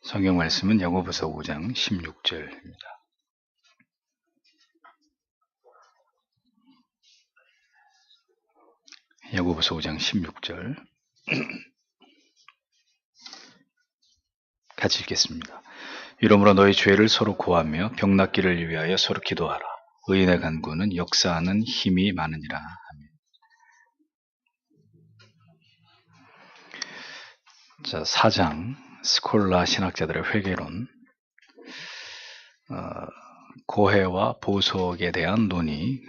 성경 말씀은 야고보서 5장 16절입니다. 야고보서 5장 16절 같이 읽겠습니다. 이러므로 너희 죄를 서로 고하며 병 낫기를 위하여 서로 기도하라. 의인의 간구는 역사하는 힘이 많으니라. 아멘. 자, 4장 스콜라 신학자들의 회개론, 고해와 보석에 대한 논의,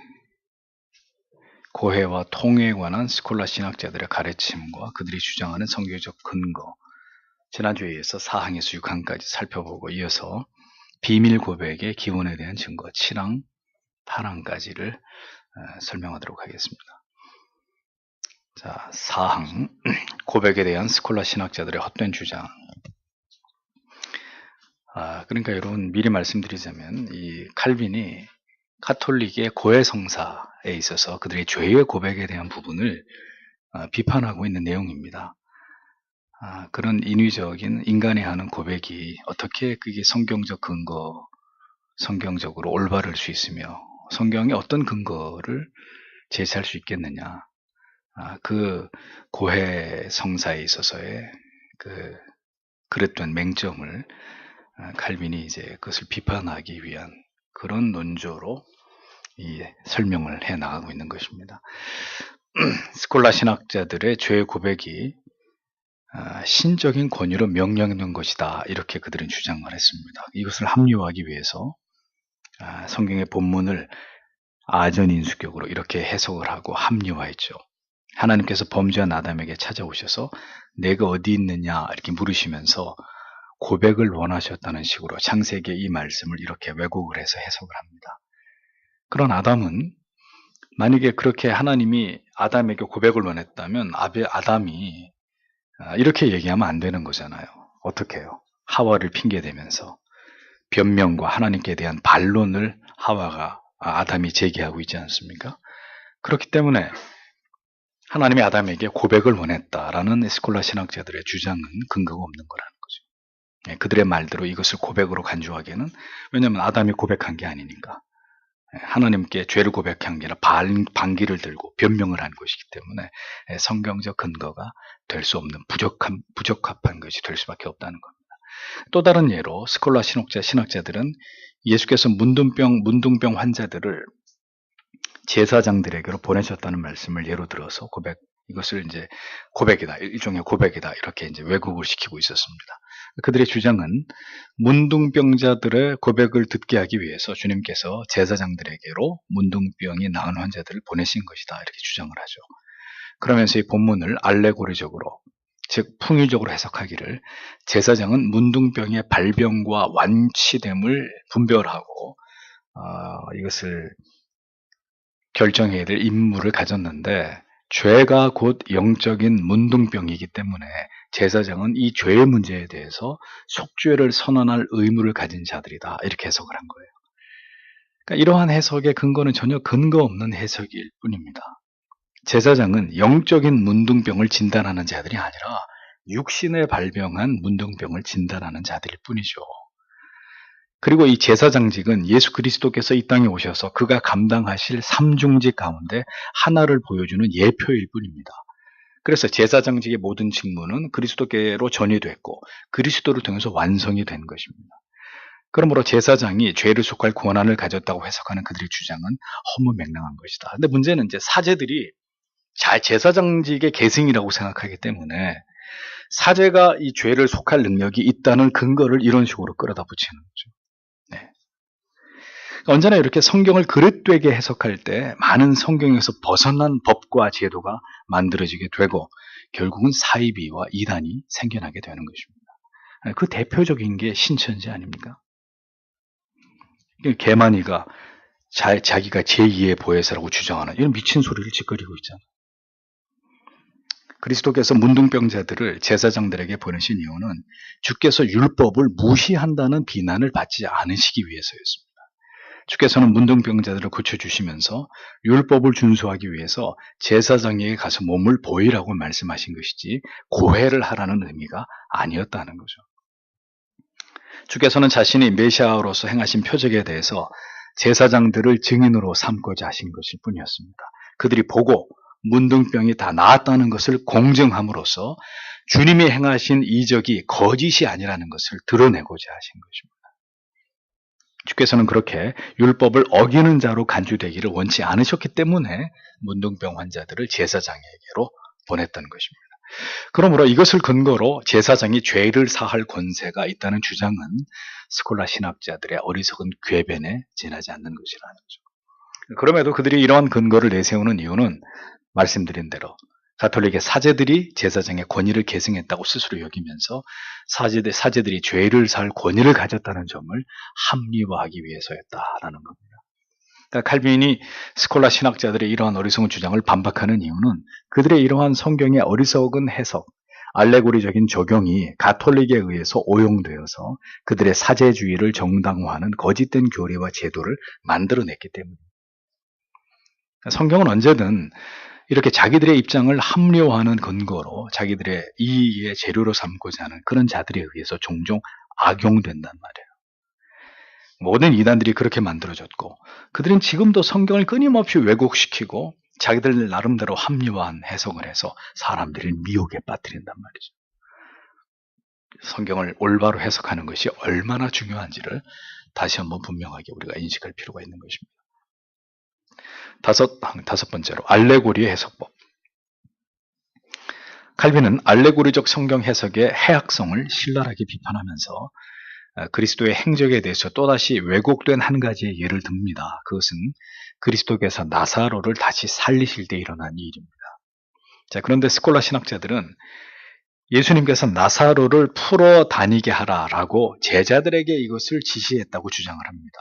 고해와 통에 관한 스콜라 신학자들의 가르침과 그들이 주장하는 성경적 근거, 지난주에 이어서 4항에서 6항까지 살펴보고 이어서 비밀 고백의 기원에 대한 증거 7항, 8항까지를 설명하도록 하겠습니다. 자, 4항 고백에 대한 스콜라 신학자들의 헛된 주장. 그러니까 여러분 미리 말씀드리자면 이 칼빈이 가톨릭의 고해 성사에 있어서 그들의 죄의 고백에 대한 부분을 비판하고 있는 내용입니다. 그런 인위적인 인간이 하는 고백이 어떻게 그게 성경적 근거, 성경적으로 올바를 수 있으며 성경의 어떤 근거를 제시할 수 있겠느냐. 그 고해 성사에 있어서의 그 그릇된 맹점을 칼빈이 이제 그것을 비판하기 위한 그런 논조로 이 설명을 해 나가고 있는 것입니다. 스콜라 신학자들의 죄 고백이 신적인 권위로 명령된 것이다. 이렇게 그들은 주장을 했습니다. 이것을 합리화하기 위해서 성경의 본문을 아전인수격으로 이렇게 해석을 하고 합리화했죠. 하나님께서 범죄한 아담에게 찾아오셔서 내가 어디 있느냐 이렇게 물으시면서 고백을 원하셨다는 식으로 창세기 이 말씀을 이렇게 왜곡을 해서 해석을 합니다. 그런 아담은 만약에 그렇게 하나님이 아담에게 고백을 원했다면 아담이 이렇게 얘기하면 안 되는 거잖아요. 어떻게 해요? 하와를 핑계대면서 변명과 하나님께 대한 반론을 아담이 제기하고 있지 않습니까? 그렇기 때문에 하나님이 아담에게 고백을 원했다라는 에스콜라 신학자들의 주장은 근거가 없는 거라는 거죠. 그들의 말대로 이것을 고백으로 간주하기에는, 왜냐하면 아담이 고백한 게 아니니까, 하나님께 죄를 고백한 게 아니라 반기를 들고 변명을 한 것이기 때문에 성경적 근거가 될 수 없는 부적합한 것이 될 수밖에 없다는 겁니다. 또 다른 예로 스콜라 신학자들은 예수께서 문둥병 환자들을 제사장들에게로 보내셨다는 말씀을 예로 들어서 이것을 이제 고백이다, 일종의 고백이다, 이렇게 이제 왜곡을 시키고 있었습니다. 그들의 주장은 문둥병자들의 고백을 듣게 하기 위해서 주님께서 제사장들에게로 문둥병이 나은 환자들을 보내신 것이다, 이렇게 주장을 하죠. 그러면서 이 본문을 알레고리적으로, 즉 풍유적으로 해석하기를 제사장은 문둥병의 발병과 완치됨을 분별하고 이것을 결정해야 될 임무를 가졌는데, 죄가 곧 영적인 문둥병이기 때문에 제사장은 이 죄의 문제에 대해서 속죄를 선언할 의무를 가진 자들이다, 이렇게 해석을 한 거예요. 그러니까 이러한 해석의 근거는 전혀 근거 없는 해석일 뿐입니다. 제사장은 영적인 문둥병을 진단하는 자들이 아니라 육신에 발병한 문둥병을 진단하는 자들일 뿐이죠. 그리고 이 제사장직은 예수 그리스도께서 이 땅에 오셔서 그가 감당하실 삼중직 가운데 하나를 보여주는 예표일 뿐입니다. 그래서 제사장직의 모든 직무는 그리스도께로 전이됐고 그리스도를 통해서 완성이 된 것입니다. 그러므로 제사장이 죄를 속할 권한을 가졌다고 해석하는 그들의 주장은 허무맹랑한 것이다. 근데 문제는 이제 사제들이 제사장직의 계승이라고 생각하기 때문에 사제가 이 죄를 속할 능력이 있다는 근거를 이런 식으로 끌어다 붙이는 거죠. 언제나 이렇게 성경을 그릇되게 해석할 때 많은 성경에서 벗어난 법과 제도가 만들어지게 되고 결국은 사이비와 이단이 생겨나게 되는 것입니다. 그 대표적인 게 신천지 아닙니까? 개만이가 자기가 제2의 보혜사라고 주장하는 이런 미친 소리를 짓거리고 있잖아요. 그리스도께서 문둥병자들을 제사장들에게 보내신 이유는 주께서 율법을 무시한다는 비난을 받지 않으시기 위해서였습니다. 주께서는 문둥병자들을 고쳐주시면서 율법을 준수하기 위해서 제사장에게 가서 몸을 보이라고 말씀하신 것이지 고해를 하라는 의미가 아니었다는 거죠. 주께서는 자신이 메시아로서 행하신 표적에 대해서 제사장들을 증인으로 삼고자 하신 것일 뿐이었습니다. 그들이 보고 문둥병이 다 나았다는 것을 공증함으로써 주님이 행하신 이적이 거짓이 아니라는 것을 드러내고자 하신 것입니다. 주께서는 그렇게 율법을 어기는 자로 간주되기를 원치 않으셨기 때문에 문둥병 환자들을 제사장에게로 보냈던 것입니다. 그러므로 이것을 근거로 제사장이 죄를 사할 권세가 있다는 주장은 스콜라 신학자들의 어리석은 궤변에 지나지 않는 것이라는 거죠. 그럼에도 그들이 이러한 근거를 내세우는 이유는 말씀드린 대로 가톨릭의 사제들이 제사장의 권위를 계승했다고 스스로 여기면서 사제들이 죄를 살 권위를 가졌다는 점을 합리화하기 위해서였다라는 겁니다. 그러니까 칼빈이 스콜라 신학자들의 이러한 어리석은 주장을 반박하는 이유는 그들의 이러한 성경의 어리석은 해석, 알레고리적인 적용이 가톨릭에 의해서 오용되어서 그들의 사제주의를 정당화하는 거짓된 교리와 제도를 만들어냈기 때문입니다. 성경은 언제든 이렇게 자기들의 입장을 합리화하는 근거로 자기들의 이익의 재료로 삼고자 하는 그런 자들에 의해서 종종 악용된단 말이에요. 모든 이단들이 그렇게 만들어졌고 그들은 지금도 성경을 끊임없이 왜곡시키고 자기들 나름대로 합리화한 해석을 해서 사람들을 미혹에 빠뜨린단 말이죠. 성경을 올바로 해석하는 것이 얼마나 중요한지를 다시 한번 분명하게 우리가 인식할 필요가 있는 것입니다. 다섯 번째로 알레고리의 해석법. 칼빈은 알레고리적 성경 해석의 해악성을 신랄하게 비판하면서 그리스도의 행적에 대해서 또다시 왜곡된 한 가지의 예를 듭니다. 그것은 그리스도께서 나사로를 다시 살리실 때 일어난 일입니다. 자, 그런데 스콜라 신학자들은 예수님께서 나사로를 풀어 다니게 하라라고 제자들에게 이것을 지시했다고 주장을 합니다.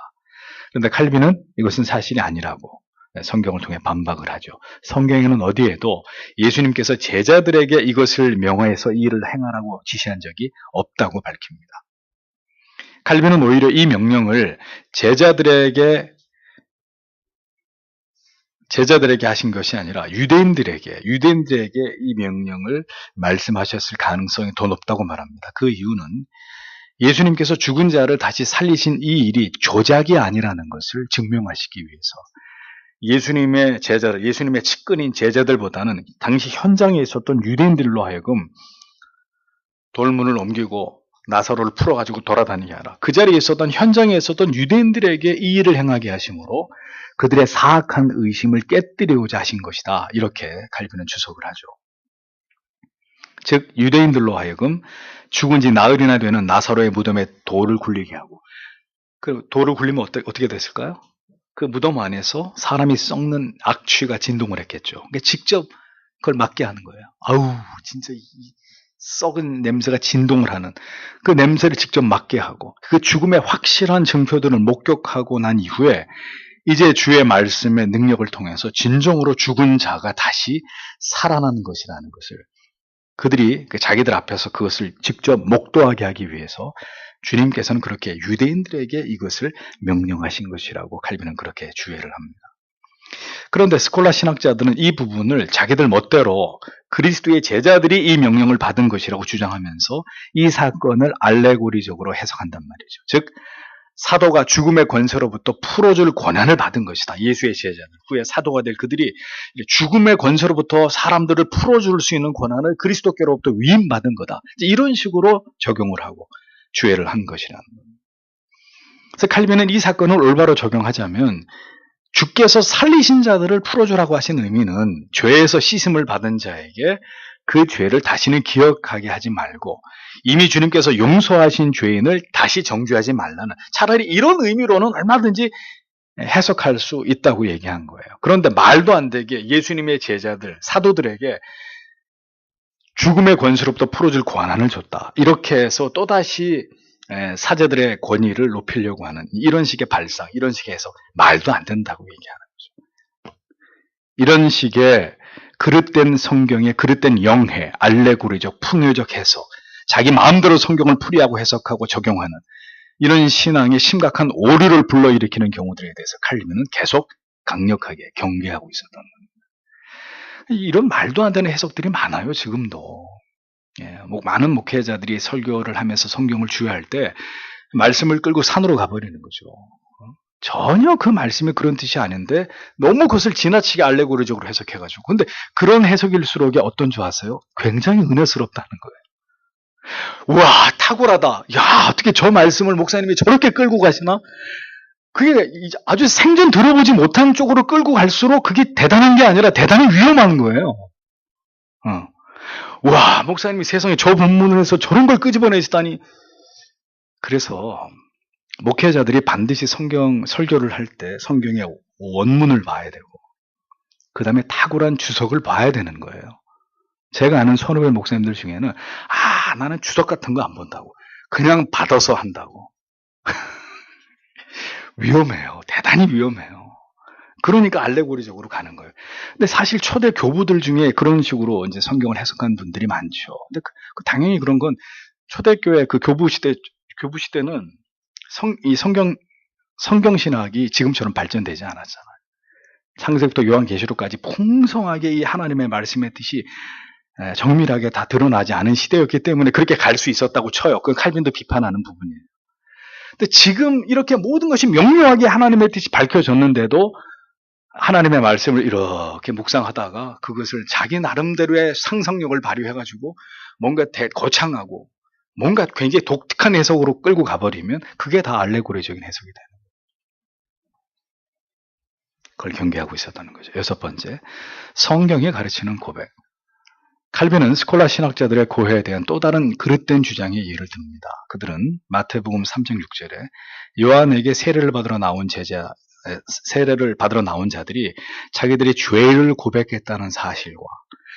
그런데 칼빈은 이것은 사실이 아니라고 성경을 통해 반박을 하죠. 성경에는 어디에도 예수님께서 제자들에게 이것을 명하여서 이 일을 행하라고 지시한 적이 없다고 밝힙니다. 칼빈은 오히려 이 명령을 제자들에게 하신 것이 아니라 유대인들에게 이 명령을 말씀하셨을 가능성이 더 높다고 말합니다. 그 이유는 예수님께서 죽은 자를 다시 살리신 이 일이 조작이 아니라는 것을 증명하시기 위해서 예수님의 제자들, 예수님의 측근인 제자들보다는 당시 현장에 있었던 유대인들로 하여금 돌문을 옮기고 나사로를 풀어가지고 돌아다니게 하라. 그 자리에 있었던 현장에 있었던 유대인들에게 이 일을 행하게 하심으로 그들의 사악한 의심을 깨뜨리고자 하신 것이다. 이렇게 칼빈은 주석을 하죠. 즉 유대인들로 하여금 죽은 지 나흘이나 되는 나사로의 무덤에 돌을 굴리게 하고 그 돌을 굴리면 어떻게 됐을까요? 그 무덤 안에서 사람이 썩는 악취가 진동을 했겠죠. 그러니까 직접 그걸 맡게 하는 거예요. 아우 진짜 이 썩은 냄새가 진동을 하는 그 냄새를 직접 맡게 하고 그 죽음의 확실한 증표들을 목격하고 난 이후에 이제 주의 말씀의 능력을 통해서 진정으로 죽은 자가 다시 살아나는 것이라는 것을 그들이 자기들 앞에서 그것을 직접 목도하게 하기 위해서 주님께서는 그렇게 유대인들에게 이것을 명령하신 것이라고 칼빈은 그렇게 주의를 합니다. 그런데 스콜라 신학자들은 이 부분을 자기들 멋대로 그리스도의 제자들이 이 명령을 받은 것이라고 주장하면서 이 사건을 알레고리적으로 해석한단 말이죠. 즉 사도가 죽음의 권세로부터 풀어줄 권한을 받은 것이다. 예수의 제자들, 후에 사도가 될 그들이 죽음의 권세로부터 사람들을 풀어줄 수 있는 권한을 그리스도께로부터 위임받은 거다. 이런 식으로 적용을 하고 주의를 한 것이라는 겁니다. 그래서 칼빈은 이 사건을 올바로 적용하자면 주께서 살리신 자들을 풀어주라고 하신 의미는 죄에서 씻음을 받은 자에게 그 죄를 다시는 기억하게 하지 말고 이미 주님께서 용서하신 죄인을 다시 정죄하지 말라는 차라리 이런 의미로는 얼마든지 해석할 수 있다고 얘기한 거예요. 그런데 말도 안 되게 예수님의 제자들, 사도들에게 죽음의 권세로부터 풀어줄 권한을 줬다. 이렇게 해서 또다시 사제들의 권위를 높이려고 하는 이런 식의 발상, 이런 식의 해석 말도 안 된다고 얘기하는 거죠. 이런 식의 그릇된 성경의 그릇된 영해, 알레고리적, 풍요적 해석, 자기 마음대로 성경을 풀이하고 해석하고 적용하는 이런 신앙의 심각한 오류를 불러일으키는 경우들에 대해서 칼빈은 계속 강력하게 경계하고 있었던 겁니다. 이런 말도 안 되는 해석들이 많아요, 지금도. 많은 목회자들이 설교를 하면서 성경을 주의할 때 말씀을 끌고 산으로 가버리는 거죠. 전혀 그 말씀이 그런 뜻이 아닌데 너무 그것을 지나치게 알레고리적으로 해석해가지고. 근데 그런 해석일수록 어떤 줄 아세요? 굉장히 은혜스럽다는 거예요. 우와, 탁월하다. 야, 어떻게 저 말씀을 목사님이 저렇게 끌고 가시나? 그게 아주 생전 들어보지 못한 쪽으로 끌고 갈수록 그게 대단한 게 아니라 대단히 위험한 거예요. 와, 목사님이 세상에 저 본문을 해서 저런 걸 끄집어내시다니. 그래서 목회자들이 반드시 성경 설교를 할 때 성경의 원문을 봐야 되고, 그 다음에 탁월한 주석을 봐야 되는 거예요. 제가 아는 선후배 목사님들 중에는 나는 주석 같은 거 안 본다고, 그냥 받아서 한다고. 위험해요. 대단히 위험해요. 그러니까 알레고리적으로 가는 거예요. 근데 사실 초대 교부들 중에 그런 식으로 이제 성경을 해석한 분들이 많죠. 근데 당연히 그런 건 초대교회 그 교부 시대는 이 성경 신학이 지금처럼 발전되지 않았잖아요. 창세기부터 요한계시록까지 풍성하게 이 하나님의 말씀의 뜻이 정밀하게 다 드러나지 않은 시대였기 때문에 그렇게 갈 수 있었다고 쳐요. 그건 칼빈도 비판하는 부분이에요. 근데 지금 이렇게 모든 것이 명료하게 하나님의 뜻이 밝혀졌는데도 하나님의 말씀을 이렇게 묵상하다가 그것을 자기 나름대로의 상상력을 발휘해가지고 뭔가 거창하고 뭔가 굉장히 독특한 해석으로 끌고 가버리면 그게 다 알레고리적인 해석이 되는 거예요. 그걸 경계하고 있었다는 거죠. 6번째, 성경이 가르치는 고백. 칼빈은 스콜라 신학자들의 고해에 대한 또 다른 그릇된 주장에 예를 듭니다. 그들은 마태복음 3장 6절에 요한에게 세례를 받으러 나온 자들이 자기들이 죄를 고백했다는 사실과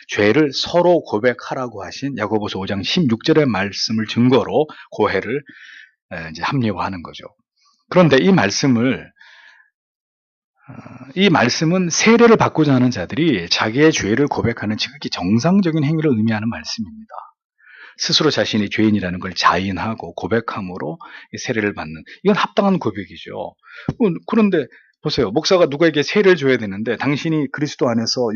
죄를 서로 고백하라고 하신 야고보서 5장 16절의 말씀을 증거로 고해를 이제 합리화하는 거죠. 그런데 이 말씀은 세례를 받고자 하는 자들이 자기의 죄를 고백하는 지극히 정상적인 행위를 의미하는 말씀입니다. 스스로 자신이 죄인이라는 걸 자인하고 고백함으로 세례를 받는, 이건 합당한 고백이죠. 그런데 보세요. 목사가 누구에게 세례를 줘야 되는데 당신이 그리스도 안에서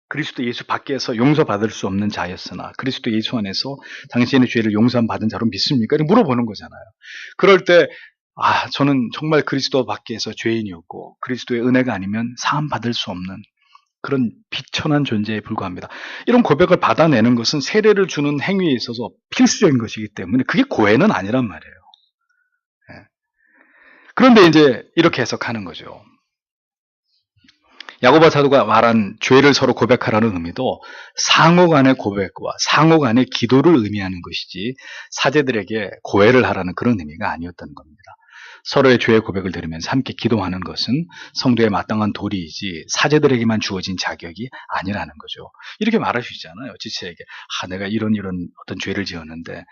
그리스도 예수 밖에서 용서받을 수 없는 자였으나 그리스도 예수 안에서 당신의 죄를 용서받은 자로 믿습니까? 이렇게 물어보는 거잖아요. 그럴 때 저는 정말 그리스도 밖에서 죄인이었고 그리스도의 은혜가 아니면 사함 받을 수 없는 그런 비천한 존재에 불과합니다. 이런 고백을 받아내는 것은 세례를 주는 행위에 있어서 필수적인 것이기 때문에 그게 고해는 아니란 말이에요. 그런데 이제 이렇게 해석하는 거죠. 야고보 사도가 말한 죄를 서로 고백하라는 의미도 상호 간의 고백과 상호 간의 기도를 의미하는 것이지 사제들에게 고해를 하라는 그런 의미가 아니었던 겁니다. 서로의 죄의 고백을 들으면서 함께 기도하는 것은 성도의 마땅한 도리이지 사제들에게만 주어진 자격이 아니라는 거죠. 이렇게 말할 수 있잖아요. 지체에게 내가 이런 어떤 죄를 지었는데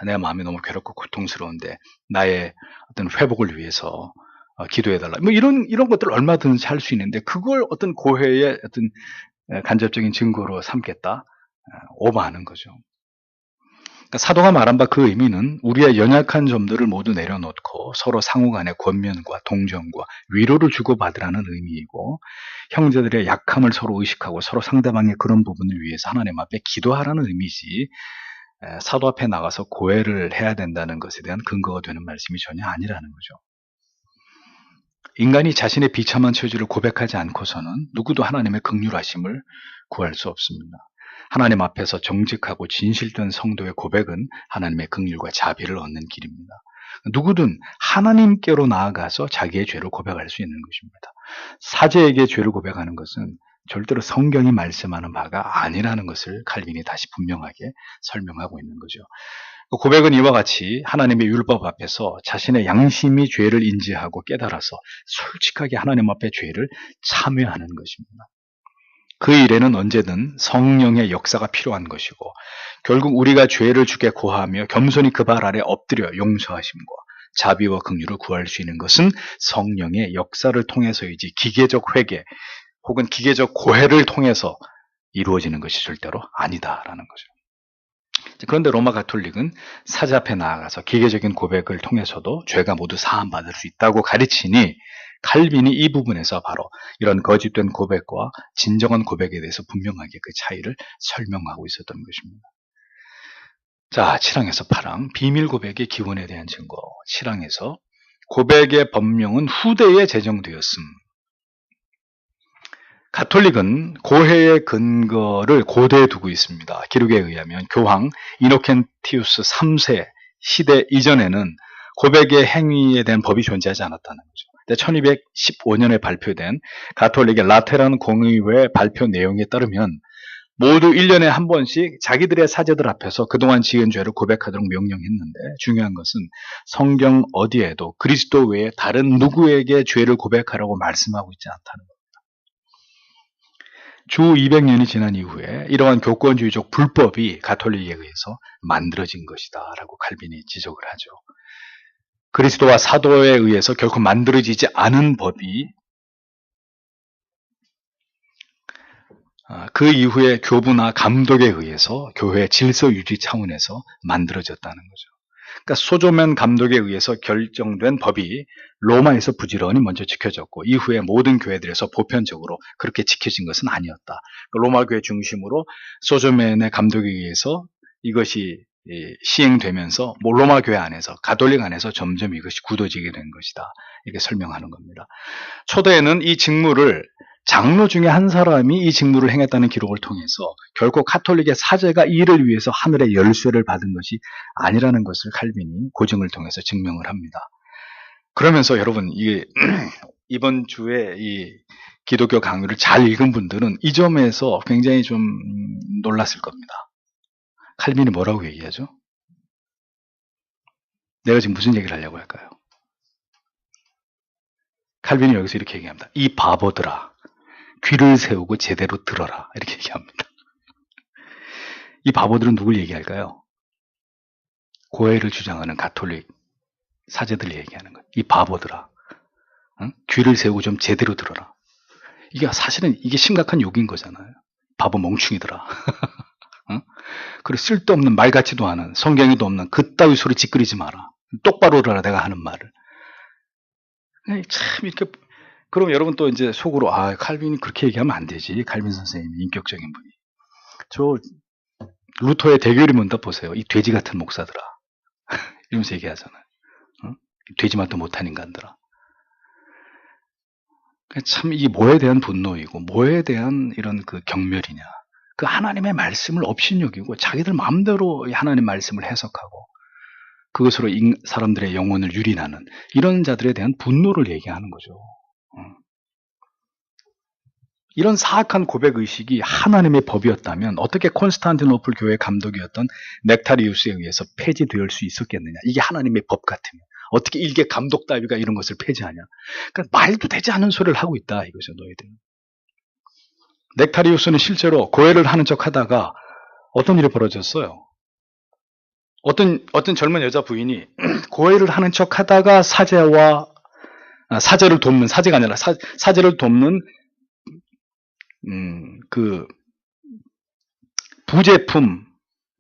내가 마음이 너무 괴롭고 고통스러운데 나의 어떤 회복을 위해서 기도해달라. 뭐 이런 것들을 얼마든지 할 수 있는데 그걸 어떤 고해의 어떤 간접적인 증거로 삼겠다? 오버하는 거죠. 그러니까 사도가 말한 바 그 의미는 우리의 연약한 점들을 모두 내려놓고 서로 상호 간의 권면과 동정과 위로를 주고받으라는 의미이고 형제들의 약함을 서로 의식하고 서로 상대방의 그런 부분을 위해서 하나님 앞에 기도하라는 의미지 사도 앞에 나가서 고해를 해야 된다는 것에 대한 근거가 되는 말씀이 전혀 아니라는 거죠. 인간이 자신의 비참한 처지를 고백하지 않고서는 누구도 하나님의 긍휼하심을 구할 수 없습니다. 하나님 앞에서 정직하고 진실된 성도의 고백은 하나님의 긍휼과 자비를 얻는 길입니다. 누구든 하나님께로 나아가서 자기의 죄를 고백할 수 있는 것입니다. 사제에게 죄를 고백하는 것은 절대로 성경이 말씀하는 바가 아니라는 것을 칼빈이 다시 분명하게 설명하고 있는 거죠. 고백은 이와 같이 하나님의 율법 앞에서 자신의 양심이 죄를 인지하고 깨달아서 솔직하게 하나님 앞에 죄를 참회하는 것입니다. 그 일에는 언제든 성령의 역사가 필요한 것이고 결국 우리가 죄를 주께 고하며 겸손히 그 발 아래 엎드려 용서하심과 자비와 긍휼을 구할 수 있는 것은 성령의 역사를 통해서이지 기계적 회개 혹은 기계적 고해를 통해서 이루어지는 것이 절대로 아니다라는 거죠. 그런데 로마 가톨릭은 사제 앞에 나아가서 기계적인 고백을 통해서도 죄가 모두 사함받을 수 있다고 가르치니 칼빈이 이 부분에서 바로 이런 거짓된 고백과 진정한 고백에 대해서 분명하게 그 차이를 설명하고 있었던 것입니다. 자, 7항에서 8항 비밀 고백의 기원에 대한 증거. 7항에서 고백의 법령은 후대에 제정되었음. 가톨릭은 고해의 근거를 고대에 두고 있습니다. 기록에 의하면 교황 이노켄티우스 3세 시대 이전에는 고백의 행위에 대한 법이 존재하지 않았다는 거죠. 1215년에 발표된 가톨릭의 라테란 공의회 발표 내용에 따르면 모두 1년에 한 번씩 자기들의 사제들 앞에서 그동안 지은 죄를 고백하도록 명령했는데, 중요한 것은 성경 어디에도 그리스도 외에 다른 누구에게 죄를 고백하라고 말씀하고 있지 않다는 겁니다. 주 200년이 지난 이후에 이러한 교권주의적 불법이 가톨릭에 의해서 만들어진 것이다 라고 칼빈이 지적을 하죠. 그리스도와 사도에 의해서 결코 만들어지지 않은 법이 그 이후에 교부나 감독에 의해서 교회 질서 유지 차원에서 만들어졌다는 거죠. 그러니까 소조면 감독에 의해서 결정된 법이 로마에서 부지런히 먼저 지켜졌고, 이후에 모든 교회들에서 보편적으로 그렇게 지켜진 것은 아니었다. 로마 교회 중심으로 소조면의 감독에 의해서 이것이 시행되면서 로마 교회 안에서, 가톨릭 안에서 점점 이것이 굳어지게 된 것이다, 이렇게 설명하는 겁니다. 초대에는 이 직무를 장로 중에 한 사람이 이 직무를 행했다는 기록을 통해서 결코 가톨릭의 사제가 이 일을 위해서 하늘의 열쇠를 받은 것이 아니라는 것을 칼빈이 고증을 통해서 증명을 합니다. 그러면서 여러분, 이번 주에 이 기독교 강의를 잘 읽은 분들은 이 점에서 굉장히 좀 놀랐을 겁니다. 칼빈이 뭐라고 얘기하죠? 내가 지금 무슨 얘기를 하려고 할까요? 칼빈이 여기서 이렇게 얘기합니다. 이 바보들아, 귀를 세우고 제대로 들어라, 이렇게 얘기합니다. 이 바보들은 누굴 얘기할까요? 고해를 주장하는 가톨릭 사제들 얘기하는 거예요. 이 바보들아, 응? 귀를 세우고 좀 제대로 들어라. 이게 사실은 이게 심각한 욕인 거잖아요. 바보 멍충이들아. 응? 그리고 쓸데없는 말 같지도 않은, 성경에도 없는 그따위 소리 찌끄리지 마라. 똑바로 들어라, 내가 하는 말을. 참 이렇게. 그럼 여러분 또 이제 속으로, 칼빈이 그렇게 얘기하면 안 되지. 칼빈 선생님이 인격적인 분이. 저 루터의 대결이 뭔다 보세요. 이 돼지 같은 목사들아. 이러면서 얘기하잖아요. 돼지맛도 못한 인간들아. 참 이게 뭐에 대한 분노이고 뭐에 대한 이런 그 경멸이냐. 그 하나님의 말씀을 업신여기고 자기들 마음대로 하나님 말씀을 해석하고 그것으로 사람들의 영혼을 유린하는 이런 자들에 대한 분노를 얘기하는 거죠. 이런 사악한 고백의식이 하나님의 법이었다면 어떻게 콘스탄티노플 교회 감독이었던 넥타리우스에 의해서 폐지될 수 있었겠느냐. 이게 하나님의 법 같으면 어떻게 일개 감독 따위가 이런 것을 폐지하냐. 그러니까 말도 되지 않은 소리를 하고 있다 이거죠, 너희들. 넥타리우스는 실제로 고해를 하는 척 하다가 어떤 일이 벌어졌어요. 어떤 젊은 여자 부인이 고해를 하는 척 하다가 사제를 돕는, 사제가 아니라 사제를 돕는 그 부제품,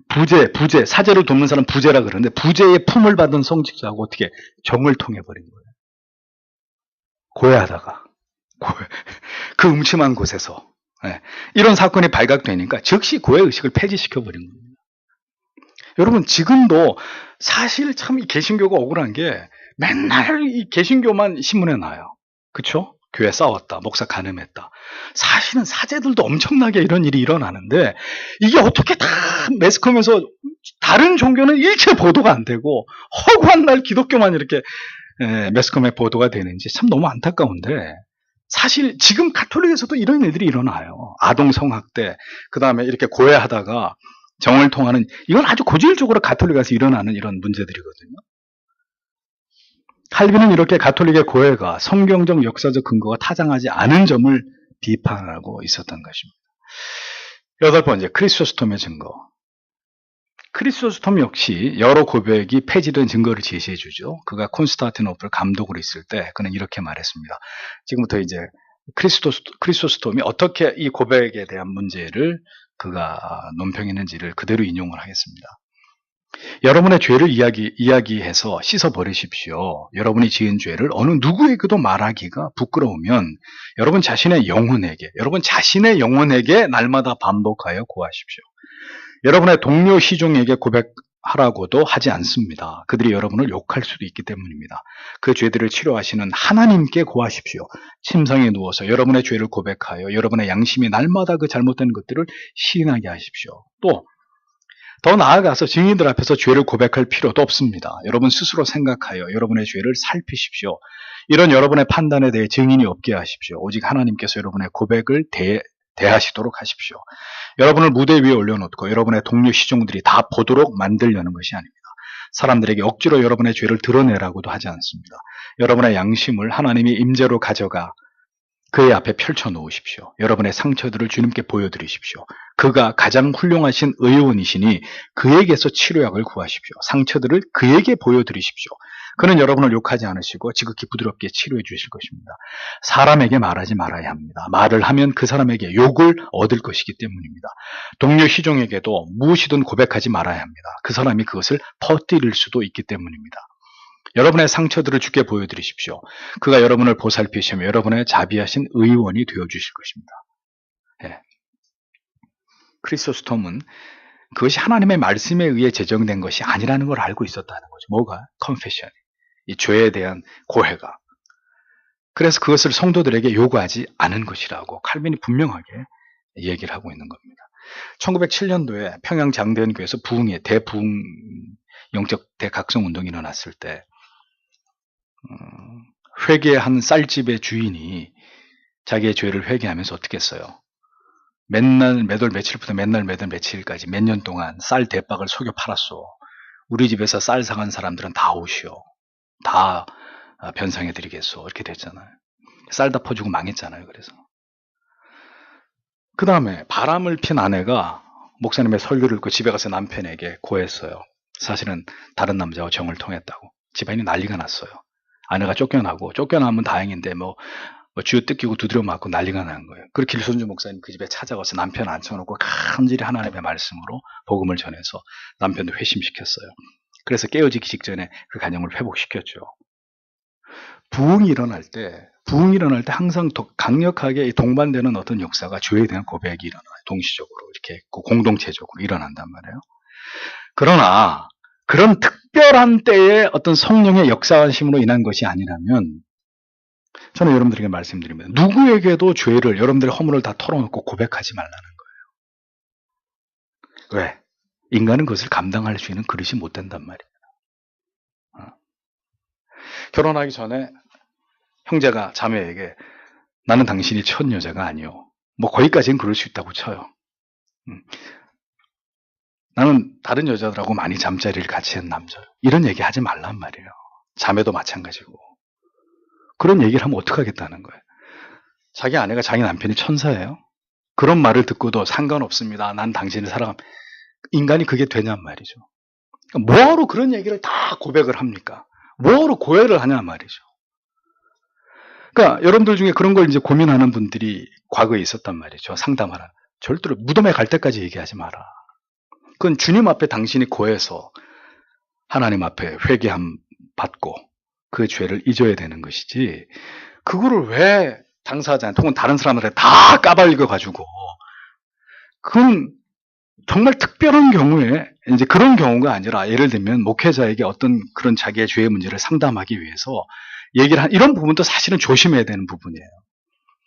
부제, 사제를 돕는 사람 부제라 그러는데, 부제의 품을 받은 성직자하고 어떻게 정을 통해버린 거예요. 고해하다가. 그 음침한 곳에서. 이런 사건이 발각되니까 즉시 고해의식을 폐지시켜버린 겁니다. 여러분, 지금도 사실 참 이 개신교가 억울한 게 맨날 이 개신교만 신문에 나와요. 그쵸? 교회 싸웠다, 목사 간음했다. 사실은 사제들도 엄청나게 이런 일이 일어나는데 이게 어떻게 다 매스컴에서 다른 종교는 일체 보도가 안 되고 허구한 날 기독교만 이렇게 매스컴에 보도가 되는지 참 너무 안타까운데, 사실 지금 가톨릭에서도 이런 일들이 일어나요. 아동 성학대, 그 다음에 이렇게 고해하다가 정을 통하는, 이건 아주 고질적으로 가톨릭에서 일어나는 이런 문제들이거든요. 칼빈은 이렇게 가톨릭의 고해가 성경적 역사적 근거가 타당하지 않은 점을 비판하고 있었던 것입니다. 8번째, 크리소스톰의 증거. 크리소스톰 역시 여러 고백이 폐지된 증거를 제시해 주죠. 그가 콘스탄티노플 감독으로 있을 때 그는 이렇게 말했습니다. 지금부터 이제 크리소스톰이 어떻게 이 고백에 대한 문제를 그가 논평했는지를 그대로 인용을 하겠습니다. 여러분의 죄를 이야기해서 씻어버리십시오. 여러분이 지은 죄를 어느 누구에게도 말하기가 부끄러우면 여러분 자신의 영혼에게 날마다 반복하여 고하십시오. 여러분의 동료 시종에게 하라고도 하지 않습니다. 그들이 여러분을 욕할 수도 있기 때문입니다. 그 죄들을 치료하시는 하나님께 고하십시오. 침상에 누워서 여러분의 죄를 고백하여 여러분의 양심이 날마다 그 잘못된 것들을 시인하게 하십시오. 또 더 나아가서 증인들 앞에서 죄를 고백할 필요도 없습니다. 여러분 스스로 생각하여 여러분의 죄를 살피십시오. 이런 여러분의 판단에 대해 증인이 없게 하십시오. 오직 하나님께서 여러분의 고백을 대하시도록 하십시오. 여러분을 무대 위에 올려놓고 여러분의 동료 시종들이 다 보도록 만들려는 것이 아닙니다. 사람들에게 억지로 여러분의 죄를 드러내라고도 하지 않습니다. 여러분의 양심을 하나님이 임재로 가져가 그의 앞에 펼쳐 놓으십시오. 여러분의 상처들을 주님께 보여드리십시오. 그가 가장 훌륭하신 의원이시니 그에게서 치료약을 구하십시오. 상처들을 그에게 보여드리십시오. 그는 여러분을 욕하지 않으시고 지극히 부드럽게 치료해 주실 것입니다. 사람에게 말하지 말아야 합니다. 말을 하면 그 사람에게 욕을 얻을 것이기 때문입니다. 동료 시종에게도 무엇이든 고백하지 말아야 합니다. 그 사람이 그것을 퍼뜨릴 수도 있기 때문입니다. 여러분의 상처들을 주께 보여드리십시오. 그가 여러분을 보살피시며 여러분의 자비하신 의원이 되어주실 것입니다. 예. 크리소스톰은 그것이 하나님의 말씀에 의해 제정된 것이 아니라는 걸 알고 있었다는 거죠. 뭐가? 컨페션이. 이 죄에 대한 고해가. 그래서 그것을 성도들에게 요구하지 않은 것이라고 칼빈이 분명하게 얘기를 하고 있는 겁니다. 1907년도에 평양 장대현교회에서 대부흥 영적 대각성 운동이 일어났을 때 회개한 쌀집의 주인이 자기의 죄를 회개하면서 어떻게 했어요? 매달 며칠부터 매달 며칠까지 몇 년 동안 쌀 대박을 속여 팔았어. 우리 집에서 쌀 사간 사람들은 다 오시오. 다 변상해드리겠소. 이렇게 됐잖아요. 쌀 다 퍼주고 망했잖아요. 그래서 그 다음에 바람을 핀 아내가 목사님의 설교를 듣고 집에 가서 남편에게 고했어요. 사실은 다른 남자와 정을 통했다고. 집안이 난리가 났어요. 아내가 쫓겨나면 다행인데 쥐어 뜯기고 두드려 맞고 난리가 난 거예요. 그리고 길손주 목사님 그 집에 찾아가서 남편 앉혀놓고 간절히 하나님의 말씀으로 복음을 전해서 남편도 회심시켰어요. 그래서 깨어지기 직전에 그 가정을 회복시켰죠. 부흥이 일어날 때 항상 강력하게 동반되는 어떤 역사가 죄에 대한 고백이 일어나요. 동시적으로 이렇게 공동체적으로 일어난단 말이에요. 그러나 그런 특별한 때에 어떤 성령의 역사하심으로 인한 것이 아니라면 저는 여러분들에게 말씀드립니다. 누구에게도 죄를 여러분들의 허물을 다 털어놓고 고백하지 말라는 거예요. 왜? 인간은 그것을 감당할 수 있는 그릇이 못 된단 말이에요. 결혼하기 전에 형제가 자매에게 나는 당신이 첫 여자가 아니오. 거기까지는 그럴 수 있다고 쳐요. 나는 다른 여자들하고 많이 잠자리를 같이 한 남자예요. 이런 얘기 하지 말란 말이에요. 자매도 마찬가지고. 그런 얘기를 하면 어떡하겠다는 거예요. 자기 아내가 자기 남편이 천사예요. 그런 말을 듣고도 상관없습니다. 난 당신을 사랑합니다. 인간이 그게 되냔 말이죠. 뭐하러 그런 얘기를 다 고백을 합니까? 뭐하러 고해를 하냐 말이죠. 그러니까 여러분들 중에 그런 걸 이제 고민하는 분들이 과거에 있었단 말이죠. 상담하라. 절대로 무덤에 갈 때까지 얘기하지 마라. 그건 주님 앞에 당신이 고해서 하나님 앞에 회개함 받고 그 죄를 잊어야 되는 것이지, 그거를 왜 당사자한테 혹은 다른 사람들한테 다 까발려 가지고, 그건 정말 특별한 경우에 이제 그런 경우가 아니라, 예를 들면 목회자에게 어떤 그런 자기의 죄의 문제를 상담하기 위해서 얘기를 이런 부분도 사실은 조심해야 되는 부분이에요.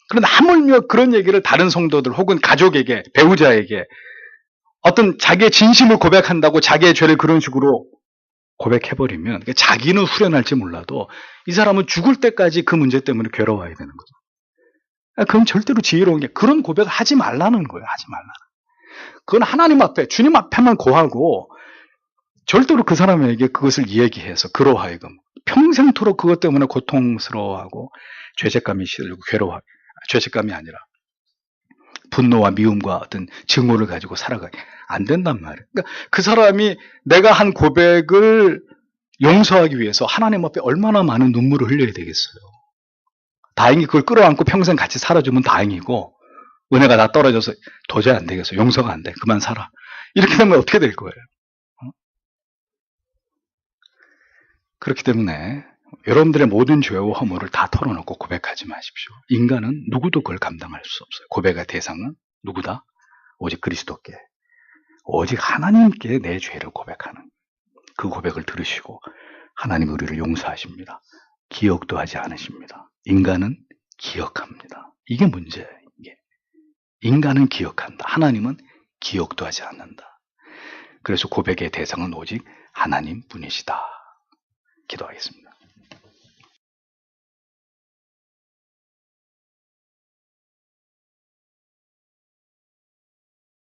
그런데 하물며 그런 얘기를 다른 성도들 혹은 가족에게, 배우자에게 어떤 자기의 진심을 고백한다고 자기의 죄를 그런 식으로 고백해버리면 자기는 후련할지 몰라도 이 사람은 죽을 때까지 그 문제 때문에 괴로워야 되는 거죠. 그건 절대로 지혜로운 게, 그런 고백을 하지 말라는 거예요. 하지 말라. 그건 하나님 앞에, 주님 앞에만 고하고 절대로 그 사람에게 그것을 이야기해서 그로 하여금 평생토록 그것 때문에 고통스러워하고 죄책감이 시들고 괴로워하고, 죄책감이 아니라 분노와 미움과 어떤 증오를 가지고 살아가게 안 된단 말이에요. 그러니까 그 사람이 내가 한 고백을 용서하기 위해서 하나님 앞에 얼마나 많은 눈물을 흘려야 되겠어요. 다행히 그걸 끌어안고 평생 같이 살아주면 다행이고, 은혜가 다 떨어져서 도저히 안 되겠어. 용서가 안 돼. 그만 살아. 이렇게 되면 어떻게 될 거예요? 그렇기 때문에 여러분들의 모든 죄와 허물을 다 털어놓고 고백하지 마십시오. 인간은 누구도 그걸 감당할 수 없어요. 고백의 대상은 누구다? 오직 그리스도께, 오직 하나님께 내 죄를 고백하는. 그 고백을 들으시고 하나님 우리를 용서하십니다. 기억도 하지 않으십니다. 인간은 기억합니다. 이게 문제예요. 이게. 인간은 기억한다. 하나님은 기억도 하지 않는다. 그래서 고백의 대상은 오직 하나님 뿐이시다. 기도하겠습니다.